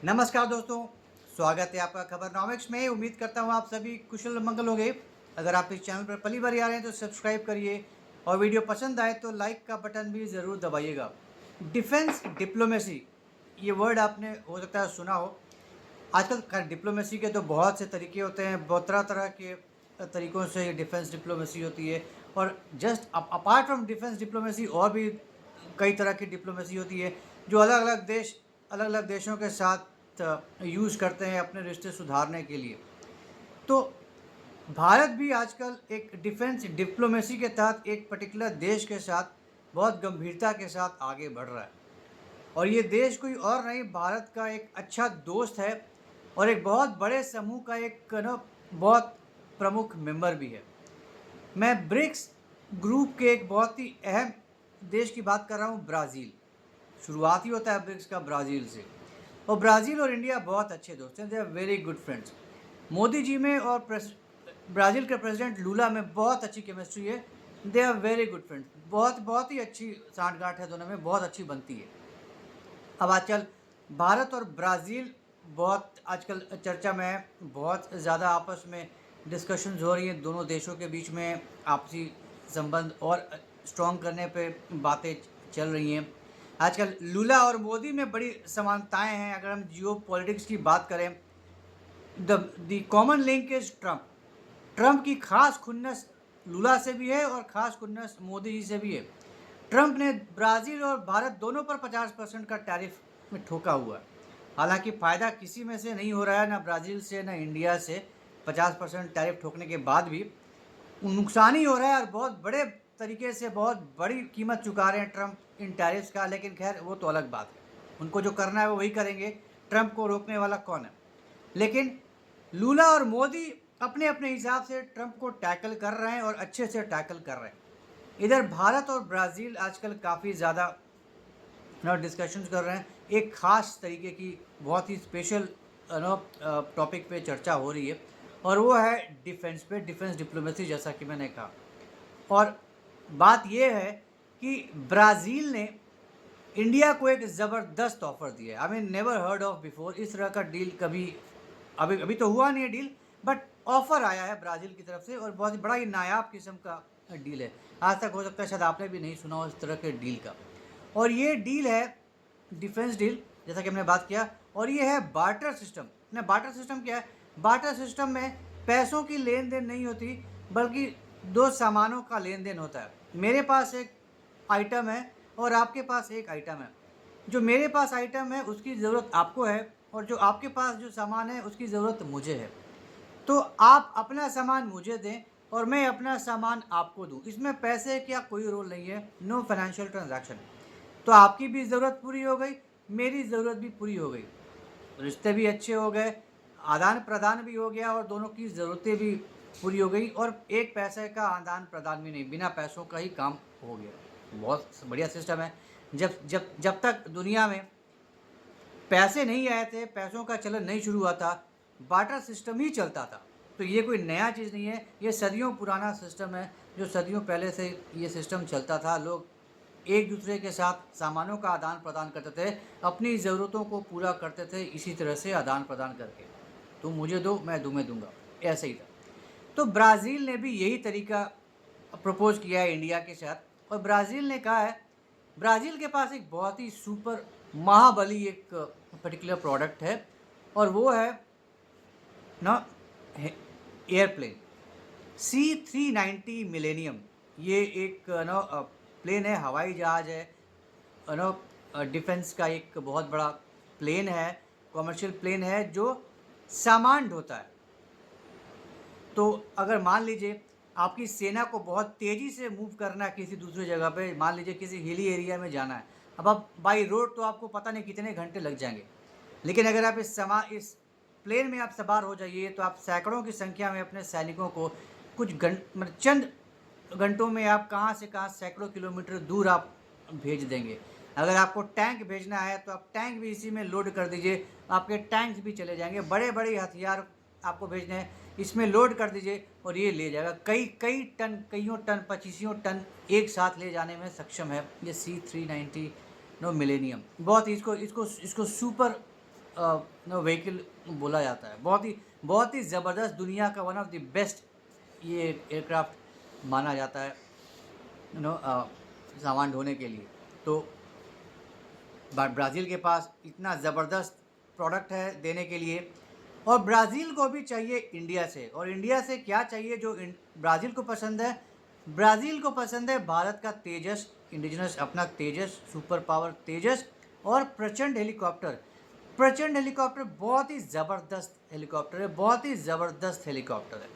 नमस्कार दोस्तों, स्वागत है आपका खबरनॉमिक्स में। उम्मीद करता हूँ आप सभी कुशल मंगल होंगे। अगर आप इस चैनल पर पहली बार आ रहे हैं तो सब्सक्राइब करिए और वीडियो पसंद आए तो लाइक का बटन भी ज़रूर दबाइएगा। डिफेंस डिप्लोमेसी, ये वर्ड आपने हो सकता है सुना हो। आजकल डिप्लोमेसी के तो बहुत से तरीके होते हैं, बहुत तरह-तरह के तरीकों से डिफेंस डिप्लोमेसी होती है। और just apart from defence diplomacy और भी कई तरह की डिप्लोमेसी होती है, जो अलग-अलग देशों के साथ यूज़ करते हैं अपने रिश्ते सुधारने के लिए। तो भारत भी आजकल एक डिफेंस डिप्लोमेसी के तहत एक पर्टिकुलर देश के साथ बहुत गंभीरता के साथ आगे बढ़ रहा है। और ये देश कोई और नहीं, भारत का एक अच्छा दोस्त है और एक बहुत बड़े समूह का एक बहुत प्रमुख मेंबर भी है। मैं ब्रिक्स ग्रुप के एक बहुत ही अहम देश की बात कर रहा हूँ, ब्राज़ील। शुरुआत ही होता है ब्रिक्स का ब्राज़ील से। और ब्राज़ील और इंडिया बहुत अच्छे दोस्त हैं, they are very good friends. Modi ji में और ब्राज़ील के प्रेसिडेंट लूला में बहुत अच्छी केमिस्ट्री है। They are very good friends. बहुत बहुत ही अच्छी साँठ-गाँठ है दोनों में, बहुत अच्छी बनती है। अब आजकल भारत और ब्राज़ील बहुत आजकल चर्चा में है, बहुत ज़्यादा आपस में डिस्कशंस हो रही हैं, दोनों देशों के बीच में आपसी संबंध और स्ट्रॉन्ग करने पे बातें चल रही हैं। आजकल लूला और मोदी में बड़ी समानताएँ हैं। अगर हम जियोपॉलिटिक्स की बात करें, the common link is Trump. Trump की खास खुन्नस लूला से भी है और खास खुन्नस मोदी जी से भी है। ट्रंप ने ब्राज़ील और भारत दोनों पर 50% का टैरिफ में ठोका हुआ है। हालाँकि फ़ायदा किसी में से नहीं हो रहा है, ना ब्राज़ील से ना इंडिया से। 50% टैरिफ ठोकने के बाद भी नुकसान ही हो रहा है और बहुत बड़े तरीके से बहुत बड़ी कीमत चुका रहे हैं ट्रंप इन टैरिफ्स का। लेकिन खैर वो तो अलग बात है, उनको जो करना है वो वही करेंगे, ट्रंप को रोकने वाला कौन है। लेकिन लूला और मोदी अपने अपने हिसाब से ट्रंप को टैकल कर रहे हैं और अच्छे से टैकल कर रहे हैं। इधर भारत और ब्राज़ील आजकल काफ़ी ज़्यादा डिस्कशंस कर रहे हैं। एक ख़ास तरीके की बहुत ही स्पेशल टॉपिक पे चर्चा हो रही है और वो है डिफेंस पे, डिफेंस डिप्लोमेसी, जैसा कि मैंने कहा। और बात ये है कि ब्राज़ील ने इंडिया को एक ज़बरदस्त ऑफ़र दिया है। I mean never heard of before. इस तरह का डील कभी अभी अभी तो हुआ नहीं है डील, बट ऑफ़र आया है ब्राज़ील की तरफ से और बहुत ही बड़ा ही नायाब किस्म का डील है। आज तक हो सकता है शायद आपने भी नहीं सुना हो इस तरह के डील का। और ये डील है डिफेंस डील, जैसा कि हमने बात किया। और ये है बार्टर सिस्टम। ना, बार्टर सिस्टम क्या है? बार्टर सिस्टम में पैसों की लेन-देन नहीं होती, बल्कि 2 सामानों का लेन-देन होता है। मेरे पास एक आइटम है और आपके पास एक आइटम है। जो मेरे पास आइटम है उसकी ज़रूरत आपको है और जो आपके पास जो सामान है उसकी ज़रूरत मुझे है। तो आप अपना सामान मुझे दें और मैं अपना सामान आपको दूँ। इसमें पैसे का कोई रोल नहीं है, नो फाइनेंशियल ट्रांज़ैक्शन। तो आपकी भी ज़रूरत पूरी हो गई, मेरी ज़रूरत भी पूरी हो गई। रिश्ते भी अच्छे हो गए, आदान-प्रदान भी हो गया और दोनों की ज़रूरतें भी पूरी हो गई और एक पैसे का आदान-प्रदान भी नहीं, बिना पैसों का ही काम हो गया। बहुत बढ़िया सिस्टम है। जब तक दुनिया में पैसे नहीं आए थे, पैसों का चलन नहीं शुरू हुआ था, बार्टर सिस्टम ही चलता था। तो ये कोई नया चीज़ नहीं है, ये सदियों पुराना सिस्टम है, जो सदियों पहले से ये सिस्टम चलता था। लोग एक-दूसरे के साथ सामानों का आदान-प्रदान करते थे, अपनी ज़रूरतों को पूरा करते थे इसी तरह से आदान-प्रदान करके। तुम मुझे दो, मैं तुम्हें दूँगा, ऐसे ही था। तो ब्राज़ील ने भी यही तरीका प्रपोज़ किया है इंडिया के साथ। और ब्राज़ील ने कहा है, ब्राज़ील के पास एक बहुत ही सुपर महाबली एक पर्टिकुलर प्रोडक्ट है और वो है ना एयरप्लेन C-390 मिलेनियम। ये एक प्लेन है, हवाई जहाज़ है, डिफेंस का एक बहुत बड़ा प्लेन है, कमर्शियल प्लेन है जो सामान ढोता है। तो अगर मान लीजिए आपकी सेना को बहुत तेज़ी से मूव करना है किसी दूसरी जगह पे, मान लीजिए किसी हिली एरिया में जाना है। अब आप बाई रोड तो आपको पता नहीं कितने घंटे लग जाएँगे। लेकिन अगर आप इस प्लेन में आप सवार हो जाइए तो आप सैकड़ों की संख्या में अपने सैनिकों को कुछ मतलब चंद घंटों में आप कहाँ से कहाँ सैकड़ों किलोमीटर दूर आप भेज देंगे। अगर आपको टैंक भेजना है तो आप टैंक भी इसी में लोड कर दीजिए, आपके टैंक्स भी चले जाएँगे। बड़े-बड़े हथियार आपको भेजने हैं, इसमें लोड कर दीजिए और ये ले जाएगा। कई टन, कइयों टन, पचीसियों टन एक साथ ले जाने में सक्षम है ये C-390 मिलेनियम। बहुत ही इसको इसको इसको सुपर व्हीकल बोला जाता है। बहुत ही ज़बरदस्त, दुनिया का वन ऑफ द बेस्ट ये एयरक्राफ्ट माना जाता है सामान ढोने के लिए। तो ब्राज़ील के पास इतना ज़बरदस्त प्रोडक्ट है देने के लिए, और ब्राज़ील को भी चाहिए इंडिया से। और इंडिया से क्या चाहिए जो ब्राज़ील को पसंद है? ब्राज़ील को पसंद है भारत का तेजस, इंडिजिनस अपना तेजस, सुपर पावर तेजस, और प्रचंड हेलीकॉप्टर। प्रचंड हेलीकॉप्टर बहुत ही ज़बरदस्त हेलीकॉप्टर है, बहुत ही ज़बरदस्त हेलीकॉप्टर है।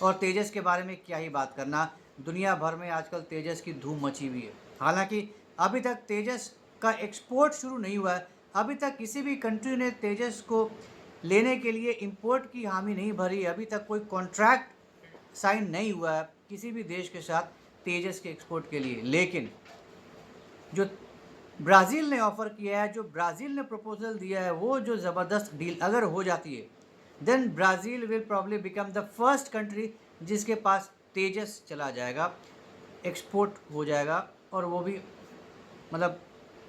और तेजस के बारे में क्या ही बात करना, दुनिया भर में आजकल तेजस की धूम मची हुई है। हालांकि अभी तक तेजस का एक्सपोर्ट शुरू नहीं हुआ है, अभी तक किसी भी कंट्री ने तेजस को लेने के लिए इंपोर्ट की हामी नहीं भरी, अभी तक कोई कॉन्ट्रैक्ट साइन नहीं हुआ है किसी भी देश के साथ तेजस के एक्सपोर्ट के लिए। लेकिन जो ब्राज़ील ने ऑफ़र किया है, जो ब्राज़ील ने प्रपोजल दिया है, वो जो ज़बरदस्त डील अगर हो जाती है, then Brazil will probably become the first country जिसके पास तेजस चला जाएगा, एक्सपोर्ट हो जाएगा। और वो भी मतलब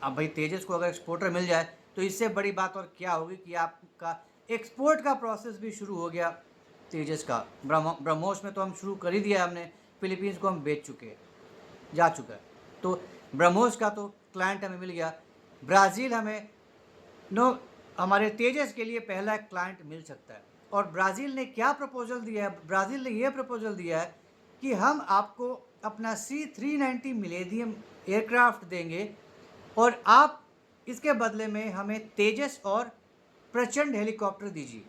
अब भाई तेजस को अगर एक्सपोर्टर मिल जाए तो इससे बड़ी बात और क्या होगी कि आपका एक्सपोर्ट का प्रोसेस भी शुरू हो गया तेजस का। ब्रह्मोस में तो हम शुरू कर ही दिया हमने, फिलीपींस को हम बेच चुके हैं, जा चुका है। तो ब्रह्मोस का तो क्लाइंट हमें मिल गया, ब्राज़ील हमें हमारे तेजस के लिए पहला क्लाइंट मिल सकता है। और ब्राज़ील ने क्या प्रपोजल दिया है? ब्राज़ील ने ये प्रपोजल दिया है कि हम आपको अपना C-390 मिलेनियम एयरक्राफ्ट देंगे और आप इसके बदले में हमें तेजस और प्रचंड हेलीकॉप्टर दीजिए।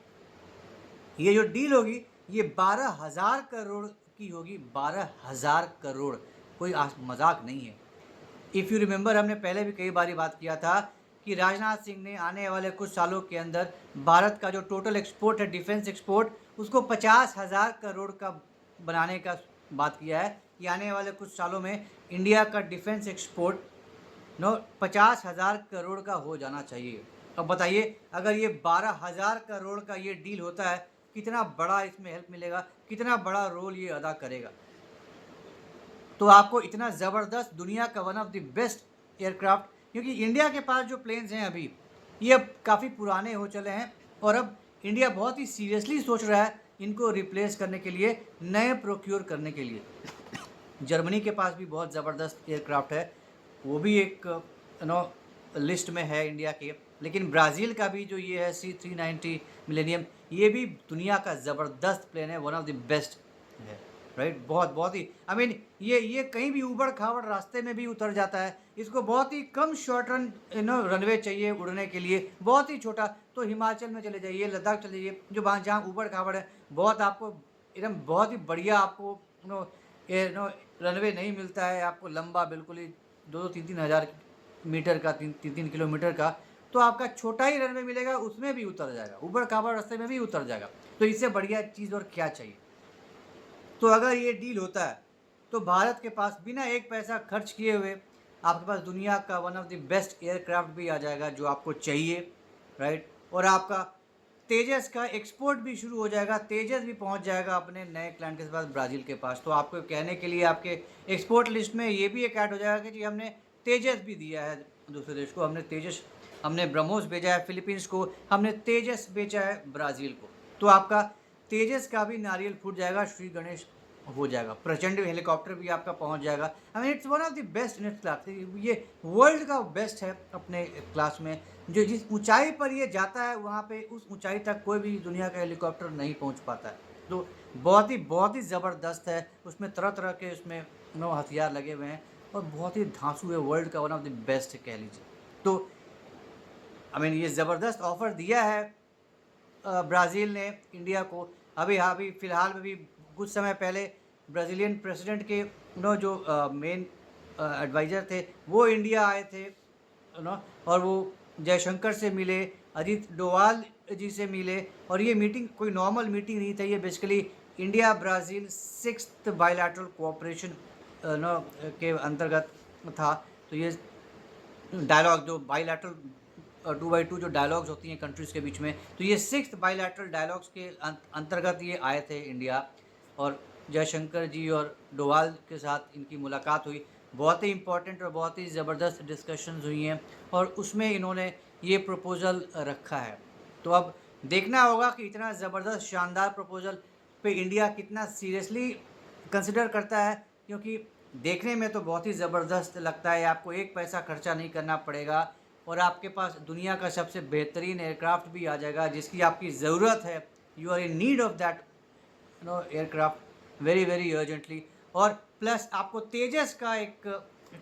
ये जो डील होगी ये 12,000 करोड़ की होगी, 12,000 करोड़, कोई मजाक नहीं है। इफ़ यू रिमेंबर, हमने पहले भी कई बार बात किया था कि राजनाथ सिंह ने आने वाले कुछ सालों के अंदर भारत का जो टोटल एक्सपोर्ट है, डिफेंस एक्सपोर्ट, उसको 50,000 करोड़ का बनाने का बात किया है कि आने वाले कुछ सालों में इंडिया का डिफेंस एक्सपोर्ट 50,000 करोड़ का हो जाना चाहिए। अब बताइए, अगर ये 12,000 करोड़ का ये डील होता है, कितना बड़ा इसमें हेल्प मिलेगा, कितना बड़ा रोल ये अदा करेगा। तो आपको इतना ज़बरदस्त, दुनिया का one of the best aircraft, क्योंकि इंडिया के पास जो प्लेन्स हैं अभी ये अब काफ़ी पुराने हो चले हैं, और अब इंडिया बहुत ही सीरियसली सोच रहा है इनको रिप्लेस करने के लिए, नए प्रोक्योर करने के लिए। जर्मनी के पास भी बहुत ज़बरदस्त एयरक्राफ्ट है, वो भी एक लिस्ट में है इंडिया के। लेकिन ब्राज़ील का भी जो ये है C-390 मिलेनियम, ये भी दुनिया का ज़बरदस्त प्लेन है, वन ऑफ द बेस्ट है, राइट। बहुत ही ये कहीं भी ऊबड़ खाबड़ रास्ते में भी उतर जाता है। इसको बहुत ही कम शॉर्ट रन रनवे चाहिए उड़ने के लिए, बहुत ही छोटा। तो हिमाचल में चले जाइए, लद्दाख चले जाइए, जो जहाँ ऊबड़ खाबड़ है, बहुत आपको एकदम बहुत ही बढ़िया आपको रनवे नहीं मिलता है आपको, लंबा बिल्कुल ही 2-3 हज़ार मीटर का, 3 किलोमीटर का, तो आपका छोटा ही रनवे मिलेगा, उसमें भी उतर जाएगा, ऊबड़ खाबड़ रास्ते में भी उतर जाएगा। तो इससे बढ़िया चीज़ और क्या चाहिए। तो अगर ये डील होता है तो भारत के पास बिना एक पैसा खर्च किए हुए आपके पास दुनिया का one of the best aircraft भी आ जाएगा जो आपको चाहिए, राइट। और आपका तेजस का एक्सपोर्ट भी शुरू हो जाएगा, तेजस भी पहुंच जाएगा अपने नए क्लाइंट के पास, ब्राज़ील के पास। तो आपको कहने के लिए आपके एक्सपोर्ट लिस्ट में ये भी एक ऐड हो जाएगा कि जी हमने तेजस भी दिया है दूसरे देश को, हमने ब्रह्मोस भेजा है फिलीपींस को, हमने तेजस बेचा है ब्राज़ील को। तो आपका तेजस का भी नारियल फूट जाएगा, श्री गणेश हो जाएगा, प्रचंड हेलीकॉप्टर भी आपका पहुंच जाएगा। I mean it's one of the best in its class, ये वर्ल्ड का बेस्ट है अपने क्लास में। जो जिस ऊंचाई पर ये जाता है वहाँ पे उस ऊंचाई तक कोई भी दुनिया का हेलीकॉप्टर नहीं पहुँच पाता है। तो बहुत ही ज़बरदस्त है, उसमें तरह तरह के उसमें हथियार लगे हुए हैं, और बहुत ही धांसू है, वर्ल्ड का वन ऑफ द बेस्ट कह लीजिए। तो आई मीन ये ज़बरदस्त ऑफ़र दिया है ब्राज़ील ने इंडिया को। अभी फ़िलहाल में भी कुछ समय पहले ब्राज़ीलियन प्रेसिडेंट के जो मेन एडवाइज़र थे वो इंडिया आए थे, और वो जयशंकर से मिले, अजीत डोवाल जी से मिले। और ये मीटिंग कोई नॉर्मल मीटिंग नहीं था, ये basically India Brazil 6th bilateral cooperation के अंतर्गत था। तो ये डायलॉग जो बायलैटरल 2x2 जो डायलॉग्स होती हैं कंट्रीज़ के बीच में, तो ये 6th बायलैटरल डायलॉग्स के अंतर्गत ये आए थे इंडिया। और जयशंकर जी और डोवाल के साथ इनकी मुलाकात हुई, बहुत ही इम्पोर्टेंट और बहुत ही ज़बरदस्त डिस्कशंस हुई हैं, और उसमें इन्होंने ये प्रपोज़ल रखा है तो अब देखना होगा कि इतना ज़बरदस्त शानदार प्रपोज़ल पे इंडिया कितना सीरियसली कंसिडर करता है, क्योंकि देखने में तो बहुत ही ज़बरदस्त लगता है। आपको एक पैसा खर्चा नहीं करना पड़ेगा और आपके पास दुनिया का सबसे बेहतरीन एयरक्राफ्ट भी आ जाएगा जिसकी आपकी ज़रूरत है। You are in need of that aircraft very very urgently. और प्लस आपको तेजस का एक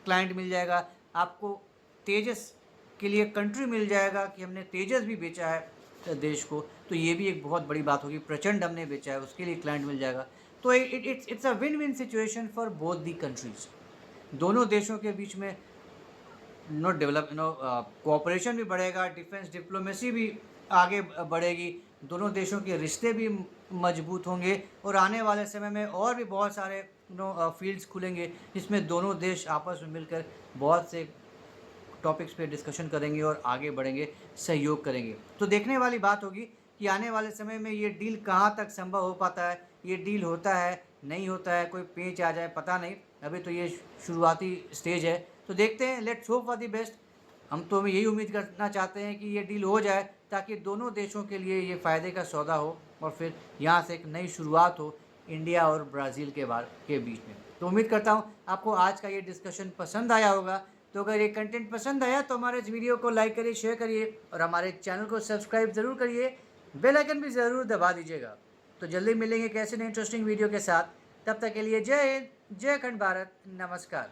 क्लाइंट मिल जाएगा, आपको तेजस के लिए कंट्री मिल जाएगा कि हमने तेजस भी बेचा है देश को, तो ये भी एक बहुत बड़ी बात होगी। प्रचंड हमने बेचा है, उसके लिए क्लाइंट मिल जाएगा। तो it's a win win situation for both the countries. दोनों देशों के बीच में कोऑपरेशन भी बढ़ेगा, डिफेंस डिप्लोमेसी भी आगे बढ़ेगी, दोनों देशों के रिश्ते भी मजबूत होंगे और आने वाले समय में और भी बहुत सारे फील्ड्स खुलेंगे जिसमें दोनों देश आपस में मिलकर बहुत से टॉपिक्स पे डिस्कशन करेंगे और आगे बढ़ेंगे, सहयोग करेंगे। तो देखने वाली बात होगी कि आने वाले समय में ये डील कहाँ तक संभव हो पाता है, ये डील होता है नहीं होता है, कोई पेंच आ जाए पता नहीं, अभी तो ये शुरुआती स्टेज है। तो देखते हैं, let's hope for the best. हम तो यही उम्मीद करना चाहते हैं कि ये डील हो जाए ताकि दोनों देशों के लिए ये फ़ायदे का सौदा हो और फिर यहाँ से एक नई शुरुआत हो इंडिया और ब्राज़ील के बीच में। तो उम्मीद करता हूँ आपको आज का ये डिस्कशन पसंद आया होगा। तो अगर ये कंटेंट पसंद आया तो हमारे इस वीडियो को लाइक करिए, शेयर करिए और हमारे चैनल को सब्सक्राइब ज़रूर करिए, बेल आइकन भी ज़रूर दबा दीजिएगा। तो जल्दी मिलेंगे कैसे नए इंटरेस्टिंग वीडियो के साथ। तब तक के लिए जय हिंद, जय खंड भारत, नमस्कार।